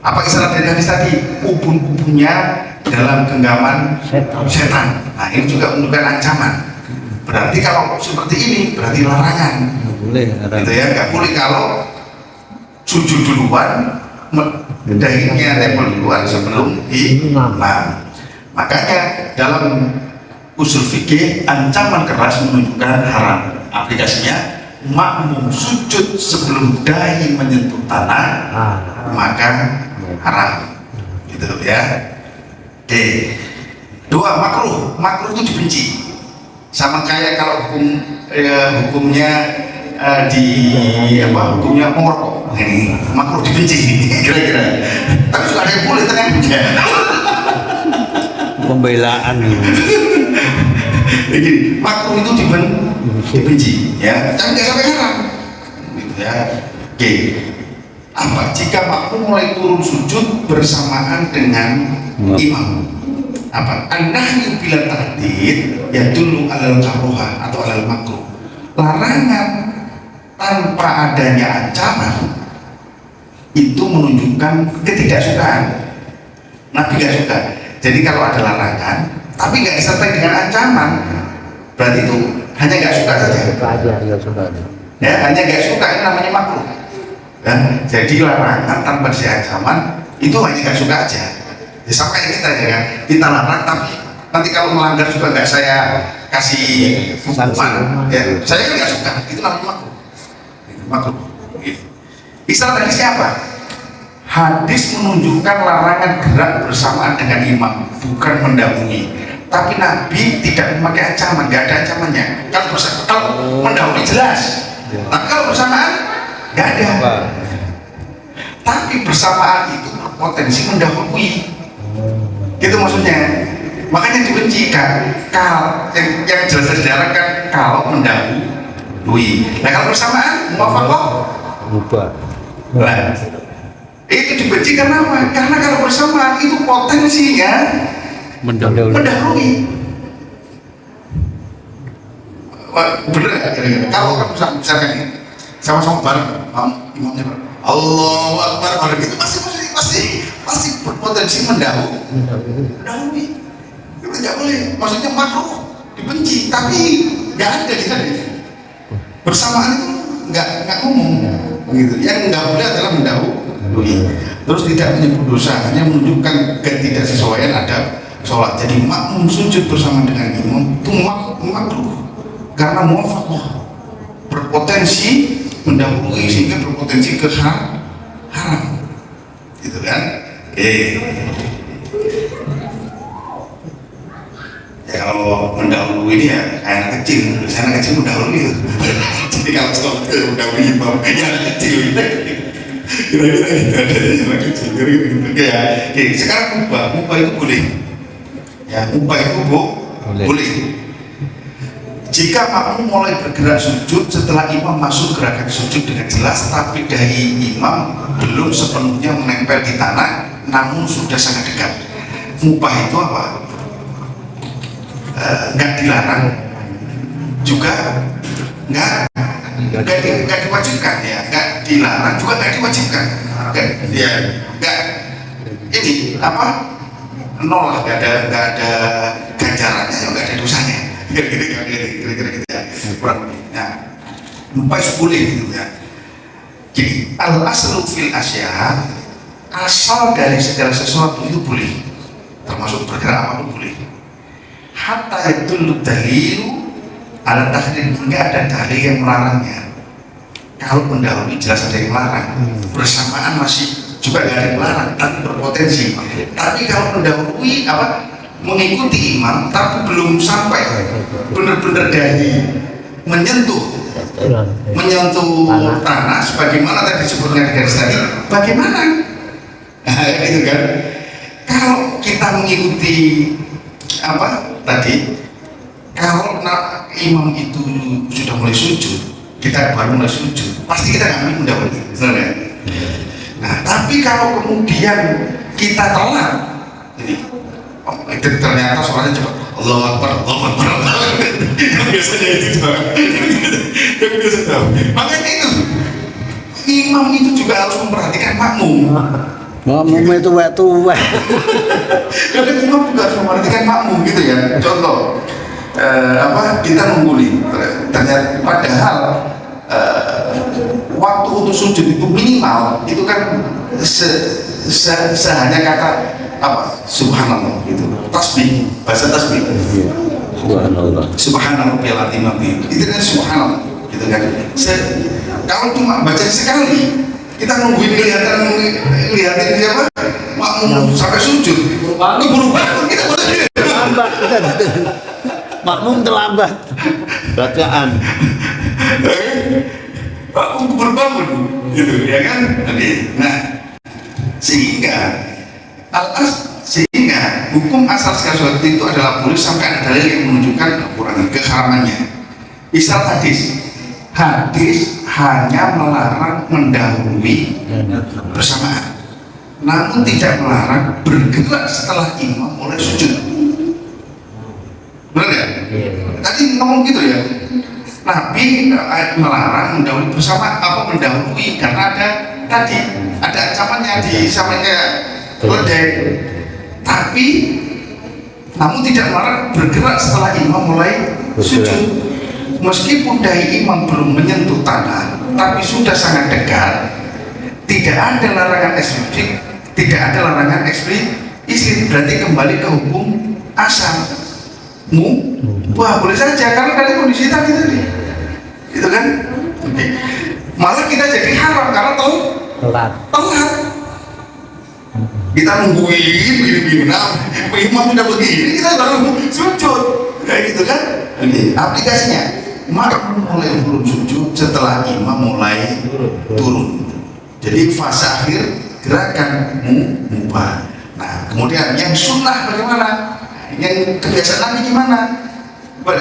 Apa isyarat dari hadis tadi? Ubun-ubunnya dalam genggaman setan. Nah, ini juga menunjukkan ancaman. Berarti kalau seperti ini berarti larangan. Boleh. Gitu ya, nggak boleh kalau sujud duluan, dahinya nempel duluan sebelum imam. Makanya dalam usul fikih ancaman keras menunjukkan haram. Aplikasinya makmum sujud sebelum dahi menyentuh tanah maka haram. Gitu ya. Oke. Dua, makruh itu dibenci. Sama kayak kalau hukumnya hukumnya merokok, ini makruh dibenci kira-kira. Tapi juga ada yang boleh ternyata. Pembelaan. Jadi makruh itu dibenci, ya. Tapi nggak sampai haram, gitu ya. Oke. Apa? Jika makmum mulai turun sujud bersamaan dengan imam. Apa? An-nahyu bila tahdid ya dulu alal karoha atau alal makruh. Larangan tanpa adanya ancaman itu menunjukkan ketidaksukaan. Nabi nggak suka. Jadi kalau ada larangan tapi nggak disertai dengan ancaman, berarti itu hanya nggak suka saja. Ya, hanya nggak suka, ini namanya makruh. Ya, jadi larangan tanpa ada ancaman itu hanya nggak suka aja. Ya, sama kayak kita ya kan, kita larang tapi nanti kalau melanggar juga nggak saya kasih hukuman. Ya, saya kan nggak suka, itu namanya makruh. Makruh. Istilah tadi siapa? Hadis menunjukkan larangan gerak bersamaan dengan imam, bukan mendahului. Tapi Nabi tidak memakai ancaman, nggak ada ancamannya. Kalau mendahului jelas, tapi kalau bersamaan nggak ada. Tapi bersamaan itu berpotensi mendahului. Gitu maksudnya. Makanya dibenci kan. Kalau yang jelas-jelas dilarangkan kalau mendahului. Nah kalau bersamaan, muwafaqah Ubah. Nah, itu dibenci karena apa? Karena kalau bersamaan itu potensinya mendahului. Bener nggak kira-kira? Kalau kan misalkan ini sama-sama bareng, imamnya bareng, Allahu Akbar, bareng itu pasti berpotensi mendahului. Itu nggak boleh. Maksudnya makruh, dibenci, tapi nggak ada di sana. Bersamaan itu nggak ngomong. Gitu. Yang nggak boleh adalah mendahului. Terus tidak menyebut dosa, hanya menunjukkan ketidaksesuaian adab sholat. Jadi makmum sujud bersama dengan imam itu makruh karena muwafaqah, berpotensi mendahului sehingga berpotensi ke haram. Gitu kan? Ya kalau mendahului ini ya kayak anak kecil, biasanya anak kecil mendahului itu. Jadi kalau sholat itu mendahului imam, ya anak kecil. Kira-kira gitu ada anak kecil, kira-kira gitu. Oke, sekarang mubah itu boleh. Ya, mubah itu boleh. Jika makmum mulai bergerak sujud setelah imam masuk gerakan sujud dengan jelas, tapi dahi imam belum sepenuhnya menempel di tanah, namun sudah sangat dekat. Mubah itu apa? Nggak dilarang, juga nggak diwajibkan ya, nggak dilarang juga nggak diwajibkan. Nggak ini apa? Nol lah, nggak ada ganjarannya, nggak ada dosanya. Kira-kira gitu ya, kurang lebih. Nah, lupa boleh gitu ya. Jadi al aslu fil asya, asal dari segala sesuatu itu boleh, termasuk bergerak apapun boleh. Hatta itu dalilu ala tahrim, hingga ada dalil yang melarangnya. Kalau mendahului jelas ada yang melarang, bersamaan masih juga nggak ada yang melarang, tapi berpotensi. Tapi kalau mendahului mengikuti imam tapi belum sampai benar-benar dahi menyentuh tanah sebagaimana tadi disebutkan di garis tadi, bagaimana? Nah, itu kan. Kalau kita mengikuti kalau imam itu sudah mulai sujud, kita baru mulai sujud, pasti kita nggak mendahului, benar ya? Nah, tapi kalau kemudian kita telat, itu ternyata sholatnya cepat, Allahu Akbar. Biasanya itu yang biasa tahu. Makanya itu imam itu juga harus memperhatikan makmum. Makmum itu tua. Kadang imam juga harus memperhatikan makmum gitu ya. Contoh, kita nunggu nih. Ternyata padahal waktu untuk sujud itu minimal itu kan hanya kata subhanallah gitu, tasbih, bahasa tasbih. Subhanallah. Subhanallah azim, itu kan subhanallah gitu kan. Kalau cuma baca sekali, kita nungguin lihatin siapa makmum sampai sujud, buru bangun kita boleh Terlambat kita. Makmum terlambat bacaan. Makmum berbangun gitu ya kan. Nah, sehingga hukum asal segala sesuatu itu adalah boleh sampai ada dalil yang menunjukkan keharamannya. Misal hadis hanya melarang mendahului bersamaan, namun tidak melarang bergerak setelah imam mulai sujud. Benar ya? Tadi ngomong gitu ya. Nabi melarang mendahului bersama mendahului karena ada ancamannya di sampingnya keledai. Tapi namun tidak melarang bergerak setelah imam mulai sujud. Meskipun dahi imam belum menyentuh tanah, tapi sudah sangat dekat, tidak ada larangan eksplisit, berarti kembali ke hukum asal. Wah, boleh saja karena dari kondisi tadi, gitu kan? Malah kita jadi haram karena telat. Kita nungguin begini, imam sudah begini, kita baru sujud, kayak gitu kan? Aplikasinya, makmum mulai belum sujud setelah imam mulai turun. Jadi fase akhir gerakan mubah. Nah, kemudian yang sunnah bagaimana? Yang kebiasaan Nabi gimana?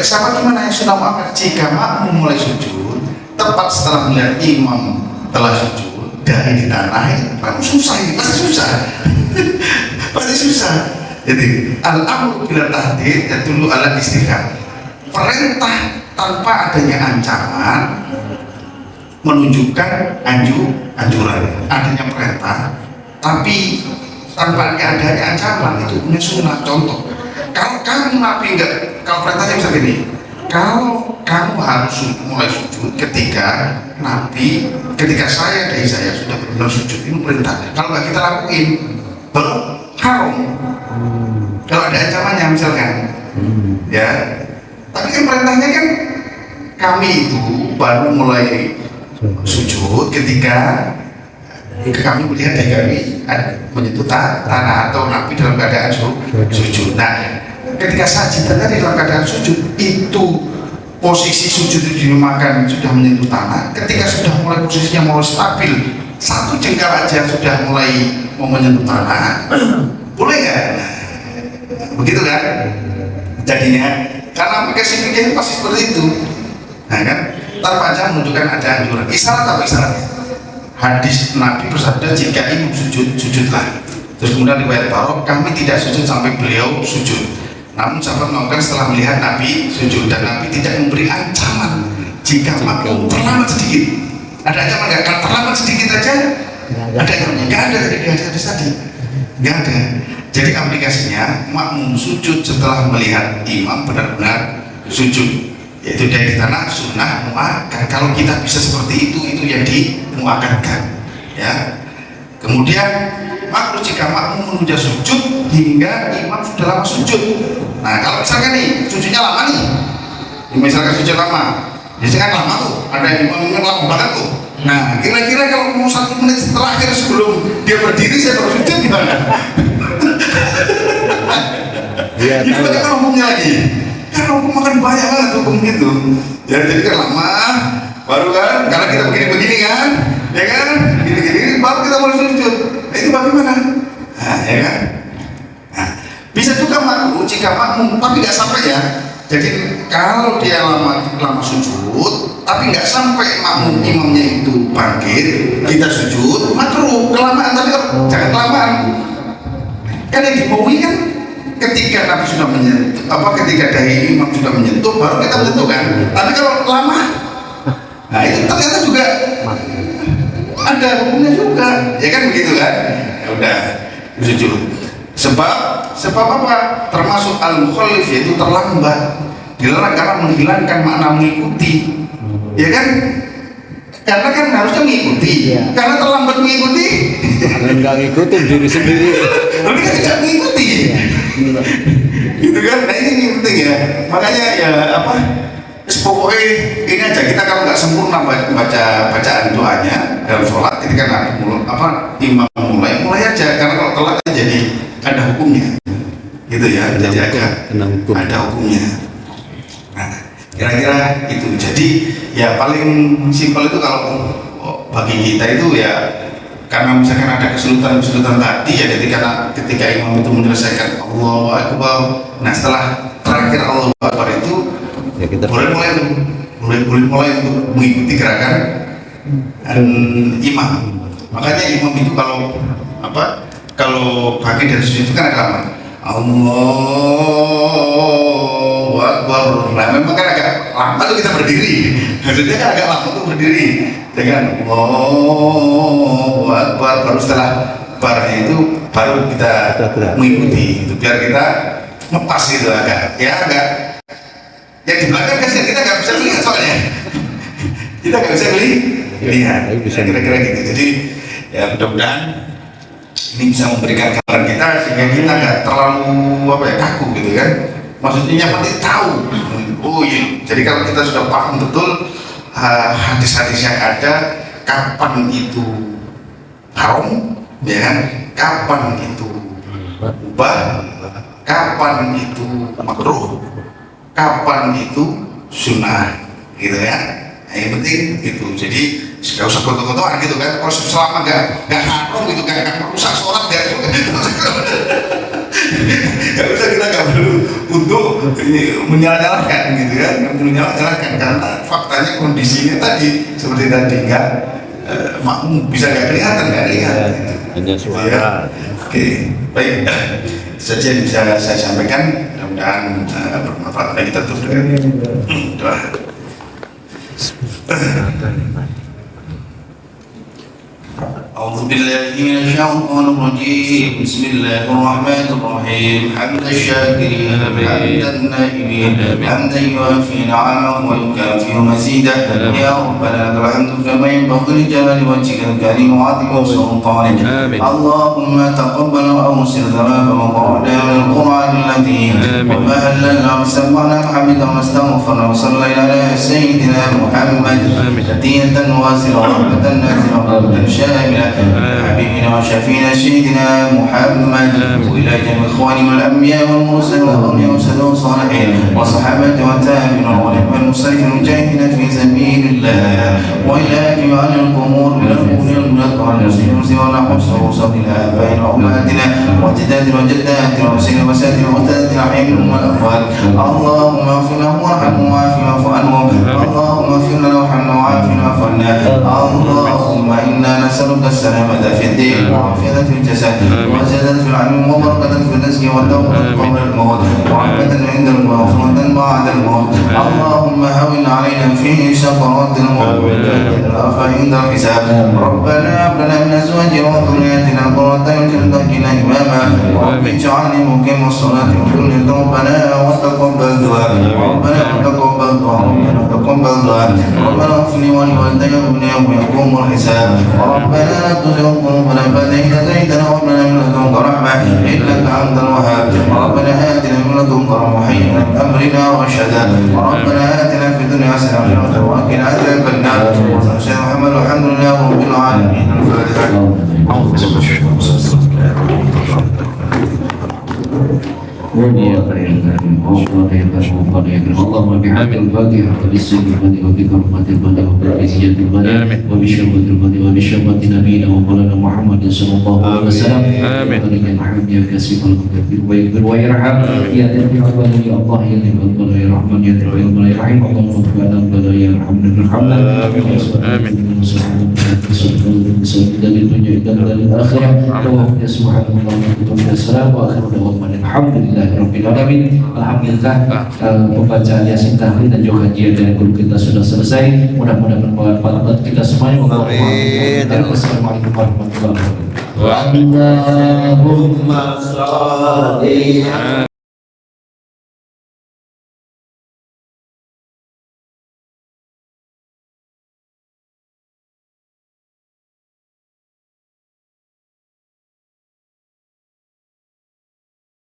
Sama gimana yang sunnah muakkad? Jika makmum mulai sujud, tepat setelah melihat imam telah sujud, dahi di tanah, susah ini, pasti susah. Jadi al-amru bila tahdid yadullu ala istihqaq. Perintah tanpa adanya ancaman menunjukkan anjuran. Adanya perintah tapi tanpa adanya ancaman itu punya sunnah. Contoh, kalau kamu Nabi kalau perintahnya bisa gini, kalau kamu harus mulai sujud ketika saya dari saya sudah benar sujud, ini perintah. Kalau nggak kita lakuin baru haram. Kalau ada ancamannya misalkan, ya. Tapi kan perintahnya kan kami itu baru mulai sujud ketika kami melihat dari kami menyentuh tanah atau Nabi dalam keadaan sujud. Nah, ketika sajidah tadi dalam keadaan sujud itu posisi sujud itu dimakan sudah menyentuh tanah. Ketika sudah mulai posisinya mulai stabil, satu jengkal aja sudah mulai mau menyentuh tanah, boleh nggak? Begitu kan? Jadinya karena aplikasi fikih pasti seperti itu. Nah kan, tanpa aja menunjukkan ada anjuran. Isyarat apa isyaratnya? Hadis Nabi bersabda jika imam sujudlah. Terus kemudian riwayat Barok, kami tidak sujud sampai beliau sujud. Namun sahabat melakukan setelah melihat Nabi sujud, dan Nabi tidak memberi ancaman jika makmum terlambat sedikit. Ada ancaman nggak? Kalau terlambat sedikit aja ada ancaman? Nggak ada dari hadis tadi. Nggak ada. Jadi aplikasinya makmum sujud setelah melihat imam benar-benar sujud, yaitu dari tanah sunnah muakkad. Kalau kita bisa seperti itu yang dimuakkadkan, ya. Kemudian makruh jika makmum menunda sujud hingga imam sudah lama sujud. Nah, kalau misalkan nih sujudnya lama nih, misalkan sujud lama, biasanya kan lama tuh, ada imam yang lama banget tuh. Nah, kira-kira kalau mau 1 menit terakhir sebelum dia berdiri saya baru sujud gimana? Iya, itu bagaimana hukumnya lagi? Kan hukum makan banyak banget hukum gitu. Ya, jadi kan lama, baru kan, karena kita begini-begini kan, ya kan, begini-begini, baru kita mulai sujud. Nah, itu bagaimana? Nah, ya kan? Nah, bisa juga makmum jika makmum, tapi nggak sampai ya. Jadi kalau dia lama sujud, tapi nggak sampai makmum imamnya itu bangkit, kita sujud, makruh kelamaan, tapi jangan kelamaan. Kan yang dimaui kan ketika Nabi sudah menyentuh, ketika dahi imam sudah menyentuh, baru kita menyentuh kan. Tapi kalau lama, nah itu ternyata juga ada hukumnya juga, ya kan begitu kan? Ya udah sujud. Sebab apa? Termasuk al-mukhallif, yaitu terlambat. Dilarang karena menghilangkan makna mengikuti, ya kan? Karena kan harusnya mengikuti, Iya. karena terlambat mengikuti, Karena nggak ngikutin diri sendiri. berarti kan tidak mengikuti, gitu kan? Nah ini penting ya, makanya ya apa? Pokoknya ini aja, kita kalau nggak sempurna baca bacaan doanya dalam sholat, ketika nanti imam mulai aja, karena kalau telat kan jadi ada hukumnya, gitu ya, jadi Kena hukum. ada hukumnya. Nah, kira-kira itu. Jadi ya paling simpel itu kalau bagi kita itu ya, karena misalkan ada kesulitan tadi ya, ketika imam itu menyelesaikan Allahu Akbar, nah setelah terakhir Allahu Akbar itu Ya kita boleh mulai untuk mengikuti gerakan imam. Makanya imam itu kalau bagi dari sujud itu kan ada lama. Allahu Akbar. Nah memang kan agak lama tuh kita berdiri. Maksudnya kan agak lama tuh berdiri. Dengan Allahu Akbar, baru setelah barnya itu baru kita mengikuti. Itu biar kita ngepas gitu agak yang di belakang kan kita nggak bisa lihat soalnya. Kita nggak bisa lihat. Kira-kira gitu. Jadi ya mudah-mudahan ini bisa memberikan gambaran kita sehingga kita nggak terlalu kaku gitu kan. Maksudnya yang penting tahu. Oh iya. Jadi kalau kita sudah paham betul hadis-hadis yang ada, kapan itu haram, ya kan? Kapan itu ubah, kapan itu makruh, kapan itu sunnah, gitu ya. Nah, yang penting itu. Jadi nggak usah kotor-kotoran gitu kan. Kalau selama nggak haram gitu kan, nggak merusak sholat ya. Nggak usah, kita nggak perlu untuk menyalahkan gitu kan, nggak perlu menyalahkan karena faktanya kondisinya tadi seperti tadi nggak makmum bisa nggak kelihatan gitu. hanya suara. Oke, baik. Saja yang bisa saya sampaikan, mudah-mudahan bermanfaat bagi kita tutup dengan doa. أعوذ بالله من الشيطان الرجيم. بسم الله الرحمن الرحيم. حمد الشاكرين حمد النائبين حمدا يوافي نعمه ويكافئ مزيده. يا ربنا لك الحمد كما ينبغي لجلال وجهك الكريم وعظيم سلطانك. اللهم تقبل واوصل ثواب من قرانا من القران الذي وما هللنا وسمعنا وحمدنا واستغفرنا وصلينا على سيدنا محمد هدية واسرة ورحمة نازلة ورحمة شاملة حبيبنا وشفينا سيدنا محمد وإلى جميع إخواننا والأنبياء والمرسلين والأولياء والسادة والصالحين وصحابة والتابعين والعلماء المسلمين المجاهدين في سبيل الله وإلى جميع القبور من الأولياء والملائكة والمسلمين ونحسن وصل إلى آبائنا وأمهاتنا وجداتنا وجداتنا وسيدنا وسادنا وأستاذنا حيهم والأموات. اللهم اغفر لهم وارحمهم وعافهم واعف عنهم. اللهم اغفر لنا وارحمنا وعافنا واعف عنا. اللهم إنا نسألك السلامة في الدين وعافية في الجسد وزيادة في العلم وبركة في الرزق والتوبة قبل الموت ورحمة عند الموت وفرة بعد الموت. اللهم هون علينا في سكرات الموت والعافية عند الحساب. ربنا هب لنا من أزواجنا وذرياتنا قرة أعين واجعلنا إماما. رب اجعلني مقيم الصلاة وكل ربنا وتقبل دعاء. ربنا تقبل دعاء. ربنا تقبل دعاء. ربنا اغفر لي ولوالدي وابني يوم يقوم الحساب. ربنا لا تزغ قلوبنا بعد إذ هديتنا وهب لنا من لدنك رحمة إنك أنت الوهاب. ربنا آتنا من لدنك رحمة وهيئ لنا من أمرنا رشدا. ربنا آتنا في الدنيا حسنة وقنا عذاب النار. وصلى الله على محمد والحمد لله رب العالمين. اللهم بحق الفاتحة وبالسر الفاتحة وبكرمة الفاتحة وبالعزية الفاتحة وبشربة الفاتحة وبشربة نبينا ومولانا محمد صلى الله عليه وسلم. ولك الحمد يا كاسب المغفر ويغفر ويرحم يا دافع البلاء يا الله يا دافع البلاء يا رحمن يا دافع البلاء يا رحيم. اللهم اغفر لنا البلاء يا ارحمنا ارحمنا. آمين. dari dunia dan dari akhirat. Wa subhanallah wa salam wa akhiru da'wana alhamdulillahirabbil alamin. Alhamdulillah pembacaan Yasin tahrir dan juga kajian dari guru kita sudah selesai. Mudah-mudahan bermanfaat buat kita semuanya. Amin. Wassalamualaikum warahmatullahi wabarakatuh. Allahumma sholli